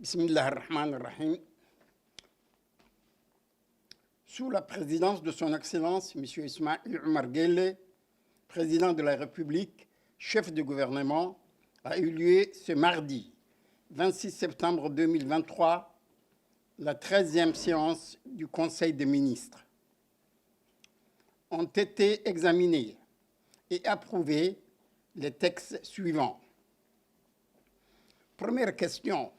Bismillah ar-Rahman ar-Rahim. Sous la présidence de son Excellence, M. Ismaïl Omar Guelleh, président de la République, chef de gouvernement, a eu lieu ce mardi 26 septembre 2023 la 13e séance du Conseil des ministres. Ont été examinés et approuvés les textes suivants. Première question.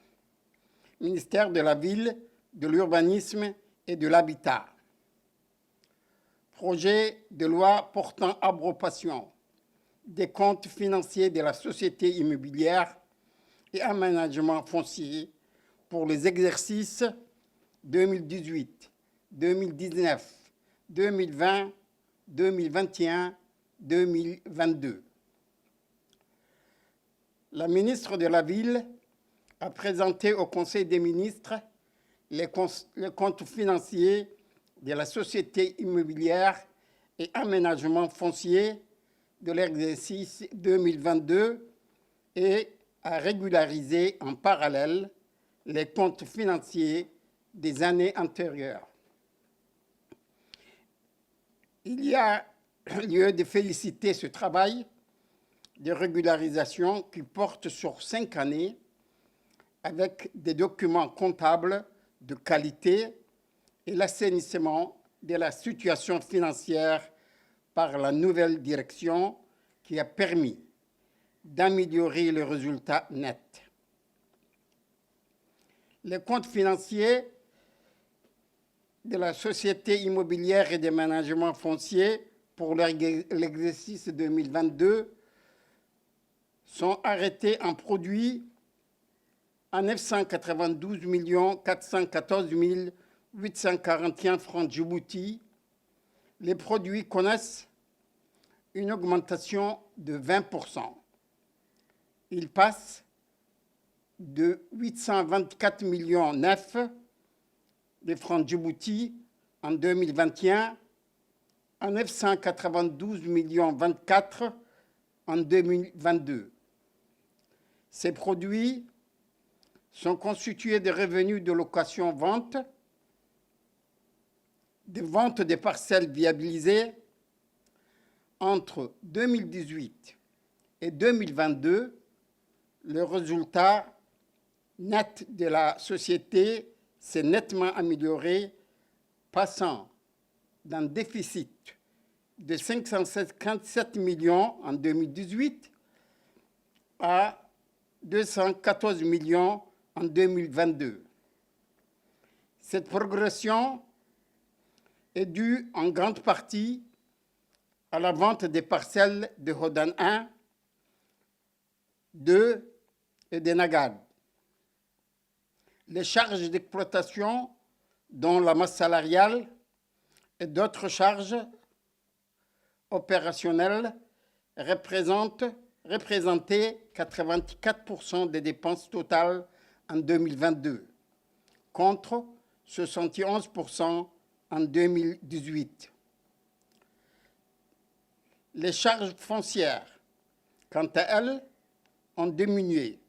Ministère de la Ville, de l'Urbanisme et de l'Habitat. Projet de loi portant approbation des comptes financiers de la société immobilière et aménagement foncier pour les exercices 2018, 2019, 2020, 2021, 2022. La ministre de la Ville a présenté au Conseil des ministres les comptes financiers de la société immobilière et aménagement foncier de l'exercice 2022 et a régularisé en parallèle les comptes financiers des années antérieures. Il y a lieu de féliciter ce travail de régularisation qui porte sur 5 années avec des documents comptables de qualité et l'assainissement de la situation financière par la nouvelle direction qui a permis d'améliorer les résultats nets. Les comptes financiers de la société immobilière et de management foncier pour l'exercice 2022 sont arrêtés en produits à 992 414 841 francs Djibouti. Les produits connaissent une augmentation de 20%. Ils passent de 824 millions 9 de francs Djibouti en 2021 à 992 millions 24 en 2022. Ces produits sont constitués de revenus de location-vente, de vente des parcelles viabilisées. Entre 2018 et 2022, le résultat net de la société s'est nettement amélioré, passant d'un déficit de 557 millions en 2018 à 214 millions en 2022. Cette progression est due en grande partie à la vente des parcelles de Hodan 1, 2 et de Nagad. Les charges d'exploitation, dont la masse salariale et d'autres charges opérationnelles, représentaient 84% des dépenses totales en 2022, contre 71% en 2018. Les charges foncières, quant à elles, ont diminué,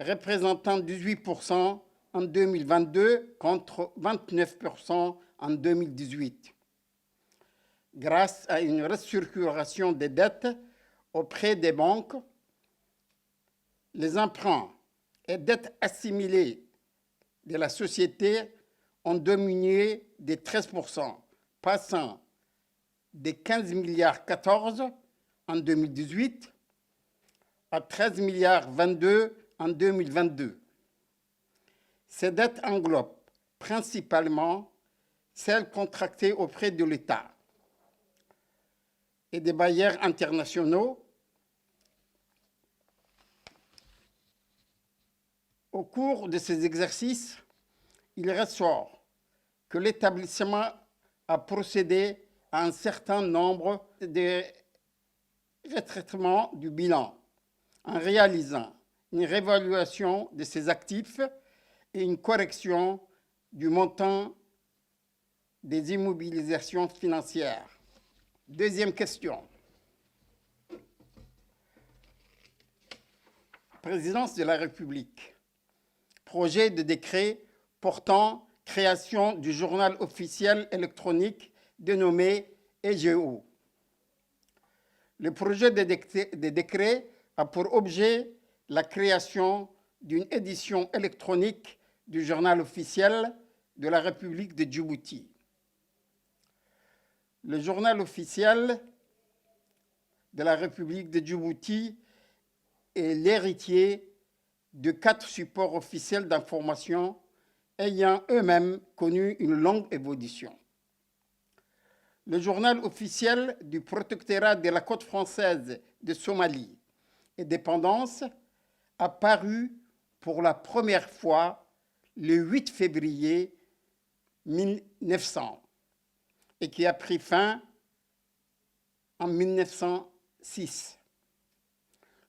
représentant 18% en 2022 contre 29% en 2018, grâce à une restructuration des dettes auprès des banques. Les emprunts et dettes assimilées de la société ont diminué de 13%, passant de 15 milliards 14 en 2018 à 13 milliards 22 en 2022. Ces dettes englobent principalement celles contractées auprès de l'État et des bailleurs internationaux. Au cours de ces exercices, il ressort que l'établissement a procédé à un certain nombre de retraitements du bilan en réalisant une réévaluation de ses actifs et une correction du montant des immobilisations financières. Deuxième question. Présidence de la République. projet de décret portant création du journal officiel électronique dénommé EGO. Le projet de décret a pour objet la création d'une édition électronique du journal officiel de la République de Djibouti. Le journal officiel de la République de Djibouti est l'héritier de 4 supports officiels d'information ayant eux-mêmes connu une longue évolution. Le journal officiel du protectorat de la côte française de Somalie et dépendance a paru pour la première fois le 8 février 1900 et qui a pris fin en 1906.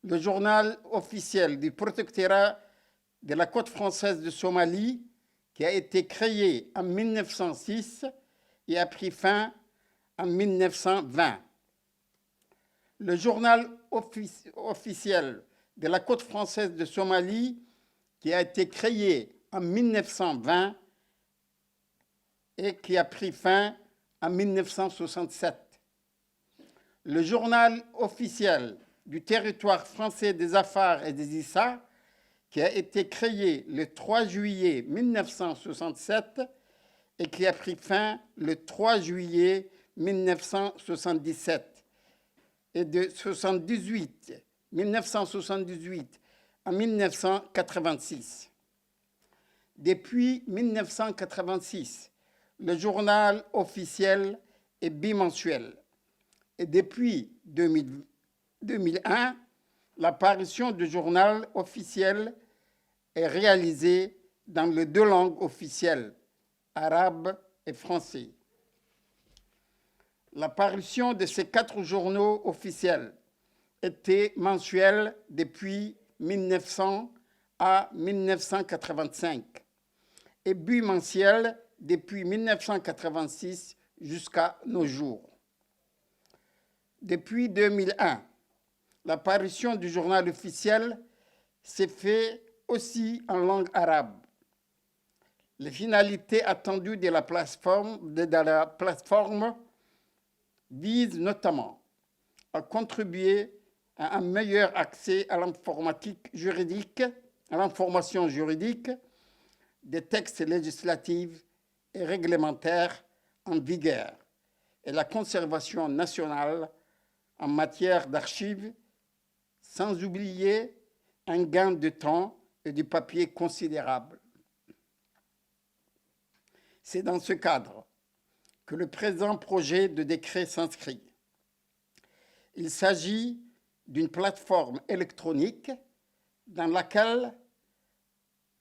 Le journal officiel du protectorat de la côte française de Somalie, qui a été créé en 1906 et a pris fin en 1920. Le journal officiel de la côte française de Somalie, qui a été créé en 1920 et qui a pris fin en 1967. Le journal officiel du territoire français des Afars et des Issa, qui a été créé le 3 juillet 1967 et qui a pris fin le 3 juillet 1977, et de 1978 à 1986. Depuis 1986, le journal officiel est bimensuel. Et depuis 2001, l'apparition du journal officiel est réalisée dans les 2 langues officielles, arabe et français. L'apparition de ces 4 journaux officiels était mensuelle depuis 1900 à 1985 et bimensuelle depuis 1986 jusqu'à nos jours. Depuis 2001, l'apparition du journal officiel s'est faite aussi en langue arabe. Les finalités attendues de la plateforme visent notamment à contribuer à un meilleur accès à l'information juridique des textes législatifs et réglementaires en vigueur et la conservation nationale en matière d'archives, sans oublier un gain de temps et de papier considérable. C'est dans ce cadre que le présent projet de décret s'inscrit. Il s'agit d'une plateforme électronique dans laquelle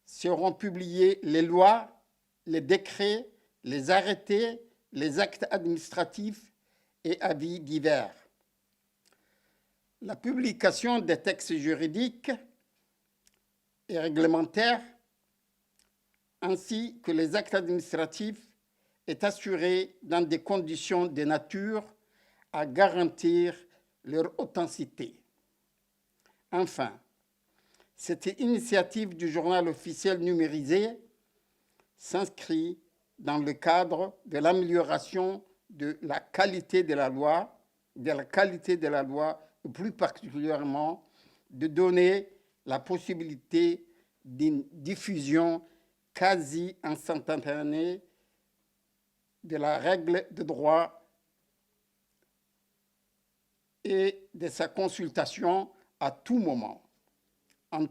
seront publiés les lois, les décrets, les arrêtés, les actes administratifs et avis divers. La publication des textes juridiques et réglementaires ainsi que les actes administratifs est assurée dans des conditions de nature à garantir leur authenticité. Enfin, cette initiative du journal officiel numérisé s'inscrit dans le cadre de l'amélioration de la qualité de la loi, et plus particulièrement de donner la possibilité d'une diffusion quasi instantanée de la règle de droit et de sa consultation à tout moment, en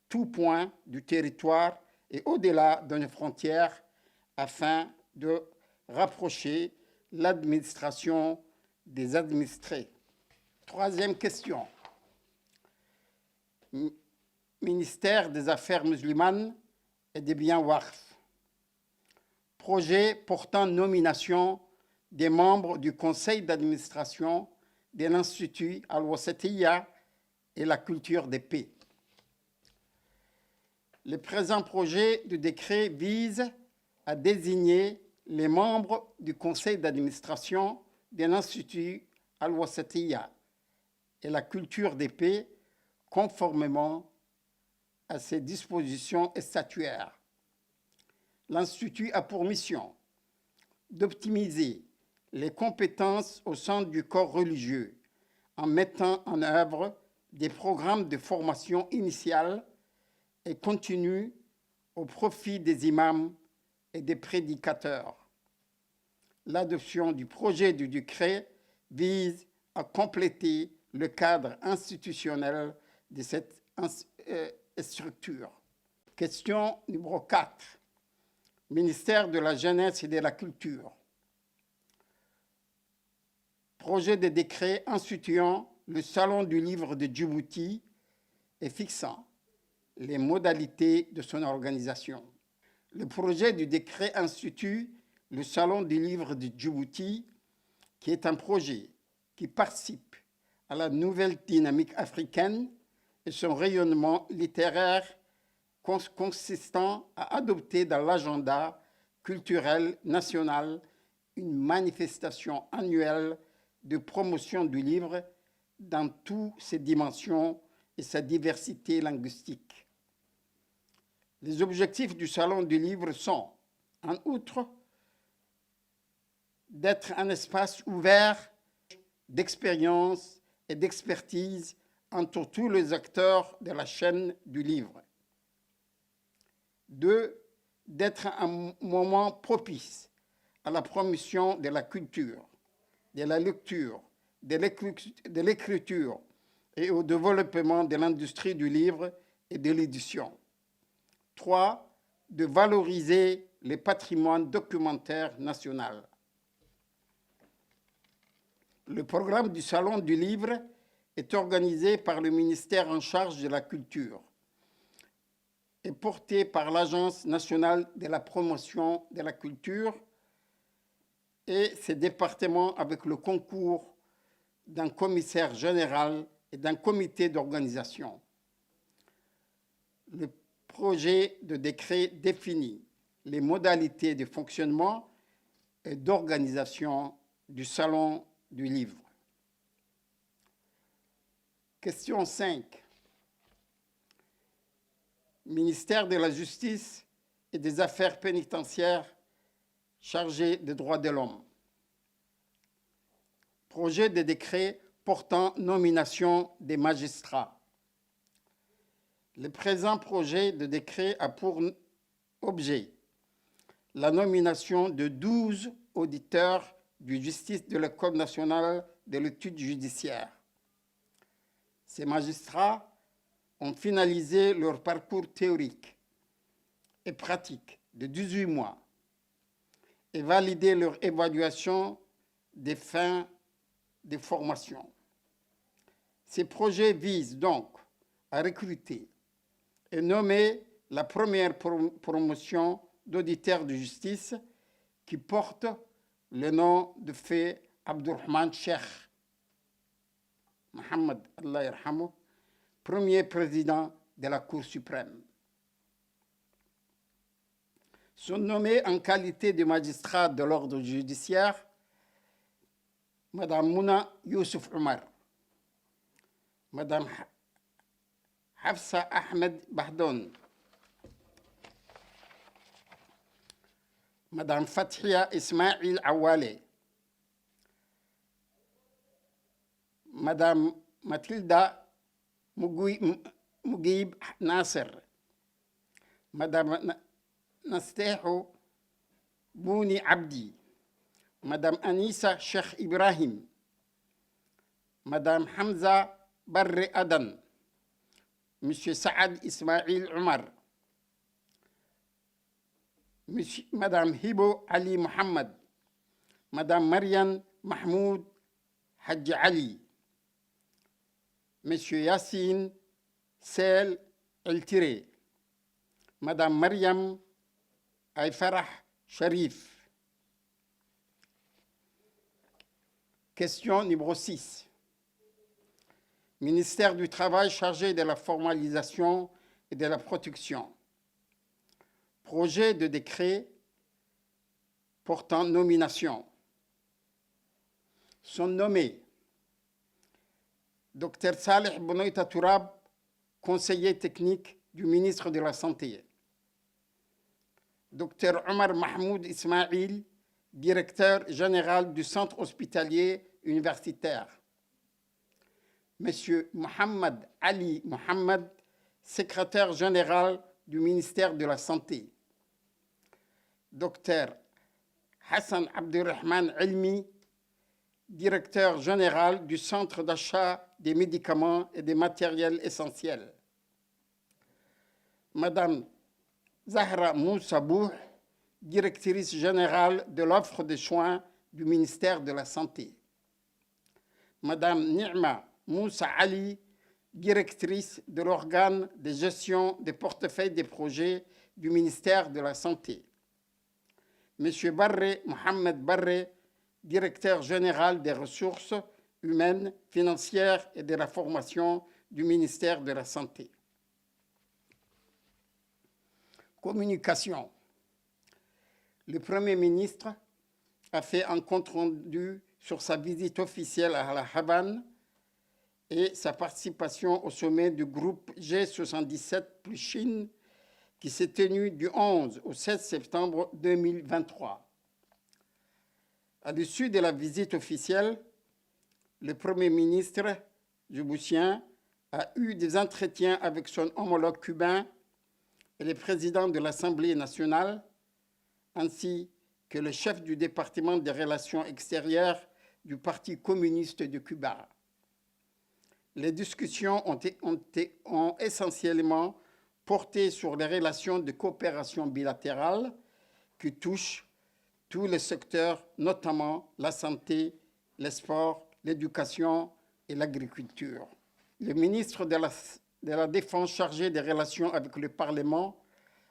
tout point du territoire et au-delà de nos frontières, afin de rapprocher l'administration des administrés. Troisième question. Ministère des Affaires musulmanes et des biens Waqf. Projet portant nomination des membres du conseil d'administration de l'Institut Al-Wasatiyya et la culture des paix. Le présent projet de décret vise à désigner les membres du conseil d'administration de l'Institut Al-Wasatiyya et la culture des paix conformément à ses dispositions statutaires. L'Institut a pour mission d'optimiser les compétences au sein du corps religieux en mettant en œuvre des programmes de formation initiale et continue au profit des imams et des prédicateurs. L'adoption du projet de décret vise à compléter le cadre institutionnel de cette structure. Question numéro 4. Ministère de la Jeunesse et de la Culture. Projet de décret instituant le Salon du Livre de Djibouti et fixant les modalités de son organisation. Le projet du décret institue le Salon du Livre de Djibouti, qui est un projet qui participe à la nouvelle dynamique africaine et son rayonnement littéraire consistant à adopter dans l'agenda culturel national une manifestation annuelle de promotion du livre dans toutes ses dimensions et sa diversité linguistique. Les objectifs du Salon du Livre sont, en outre, d'être un espace ouvert d'expérience et d'expertise entre tous les acteurs de la chaîne du livre. 2. D'être un moment propice à la promotion de la culture, de la lecture, de l'écriture et au développement de l'industrie du livre et de l'édition. 3. De valoriser le patrimoine documentaire national. Le programme du Salon du Livre est organisé par le ministère en charge de la culture et porté par l'Agence nationale de la promotion de la culture et ses départements avec le concours d'un commissaire général et d'un comité d'organisation. Le projet de décret définit les modalités de fonctionnement et d'organisation du Salon du Livre. Question 5. Ministère de la Justice et des Affaires pénitentiaires chargé des droits de l'homme. Projet de décret portant nomination des magistrats. Le présent projet de décret a pour objet la nomination de 12 auditeurs du justice de l'École nationale de l'étude judiciaire. Ces magistrats ont finalisé leur parcours théorique et pratique de 18 mois et validé leur évaluation des fins de formation. Ces projets visent donc à recruter et nommer la première promotion d'auditeurs de justice qui porte le nom de fait Abdurrahman Cheikh Mohamed, Allah yarhamou, premier président de la Cour suprême. Sont nommés en qualité de magistrat de l'ordre judiciaire Madame Mouna Youssouf Omar, Madame Hafsa Ahmed Bahdon, Madame Fathia Ismail Awale, Madame Mathilda Mugib Nasser, Madame Nasteho Bouni Abdi, Madame Anissa Cheikh Ibrahim, Madame Hamza Barre Adan, Monsieur Saad Ismail Omar, Madame Hibo Ali Mohamed, Madame Marianne Mahmoud Hadji Ali, Monsieur Yassine Sel El-Tiré, Madame Mariam Ayfarah Sharif. Question numéro 6. Ministère du Travail chargé de la formalisation et de la protection. Projet de décret portant nomination. Sont nommés Dr Saleh Benoïta Tourab, conseiller technique du ministre de la Santé. Dr Omar Mahmoud Ismail, directeur général du centre hospitalier universitaire. Monsieur Mohamed Ali Mohamed, secrétaire général du ministère de la Santé. Dr Hassan Abdurrahman Elmi, directeur général du centre d'achat des médicaments et des matériels essentiels. Madame Zahra Moussabou, directrice générale de l'offre de soins du ministère de la Santé. Madame Ni'ma Moussa Ali, directrice de l'organe de gestion des portefeuilles des projets du ministère de la Santé. Monsieur Barré Mohamed Barré, directeur général des ressources humaines, financières et de la formation du ministère de la Santé. Communication. Le Premier ministre a fait un compte-rendu sur sa visite officielle à La Havane et sa participation au sommet du groupe G77 plus Chine qui s'est tenu du 11 au 16 septembre 2023. À l'issue de la visite officielle, le Premier ministre djiboutien a eu des entretiens avec son homologue cubain et le président de l'Assemblée nationale, ainsi que le chef du département des relations extérieures du Parti communiste de Cuba. Les discussions ont essentiellement porté sur les relations de coopération bilatérale qui touchent tous les secteurs, notamment la santé, les sports, l'éducation et l'agriculture. Le ministre de la Défense chargé des relations avec le Parlement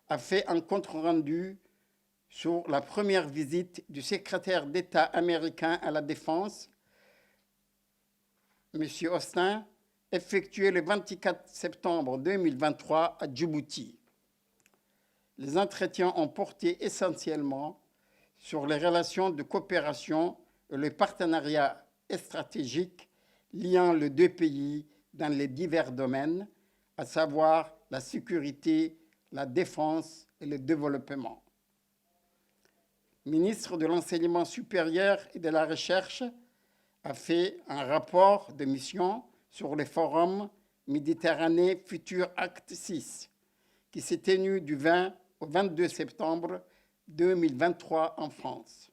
a fait un compte-rendu sur la première visite du secrétaire d'État américain à la Défense, M. Austin, effectuée le 24 septembre 2023 à Djibouti. Les entretiens ont porté essentiellement sur les relations de coopération et le partenariat stratégique liant les deux pays dans les divers domaines, à savoir la sécurité, la défense et le développement. Le ministre de l'Enseignement supérieur et de la Recherche a fait un rapport de mission sur le forum Méditerranée Futur Acte 6, qui s'est tenu du 20 au 22 septembre 2023 en France.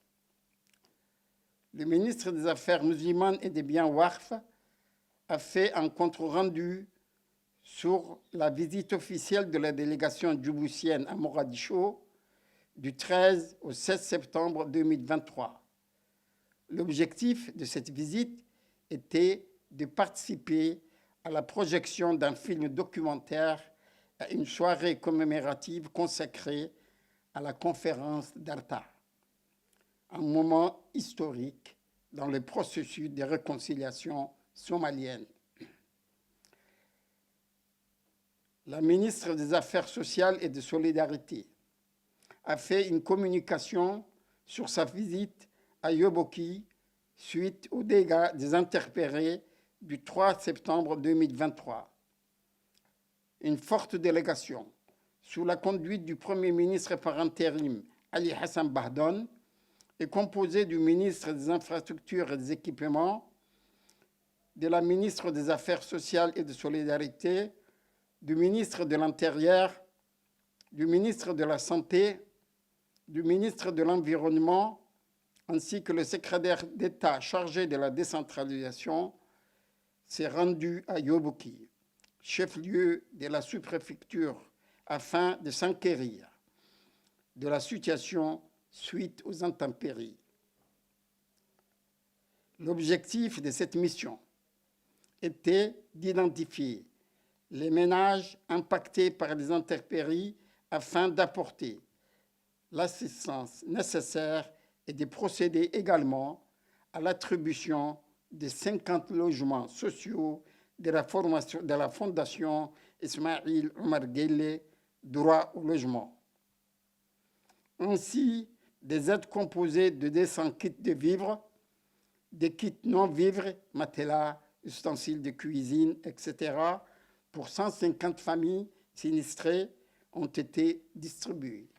Le ministre des Affaires musulmanes et des biens Waqf a fait un compte-rendu sur la visite officielle de la délégation djiboutienne à Mogadiscio du 13 au 16 septembre 2023. L'objectif de cette visite était de participer à la projection d'un film documentaire à une soirée commémorative consacrée à la conférence d'Arta, un moment historique dans le processus de réconciliation somalienne. La ministre des Affaires sociales et de Solidarité a fait une communication sur sa visite à Yoboki suite aux dégâts des intempéries du 3 septembre 2023. Une forte délégation, sous la conduite du Premier ministre par intérim Ali Hassan Bahdon, est composée du ministre des Infrastructures et des Équipements, de la ministre des Affaires sociales et de Solidarité, du ministre de l'Intérieur, du ministre de la Santé, du ministre de l'Environnement, ainsi que le secrétaire d'État chargé de la décentralisation, s'est rendu à Yoboki, chef-lieu de la sous-préfecture, afin de s'enquérir de la situation suite aux intempéries. L'objectif de cette mission était d'identifier les ménages impactés par les intempéries afin d'apporter l'assistance nécessaire et de procéder également à l'attribution de 50 logements sociaux de la Fondation Ismail Omar Guelleh, droit au logement. Ainsi, des aides composées de 200 kits de vivres, des kits non-vivres, matelas, ustensiles de cuisine, etc., pour 150 familles sinistrés ont été distribués.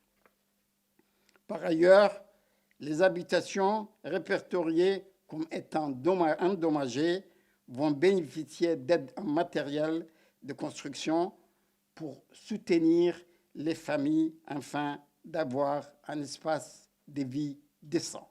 Par ailleurs, les habitations répertoriées comme étant endommagées vont bénéficier d'aides en matériel de construction pour soutenir les familles afin d'avoir un espace de vie décent.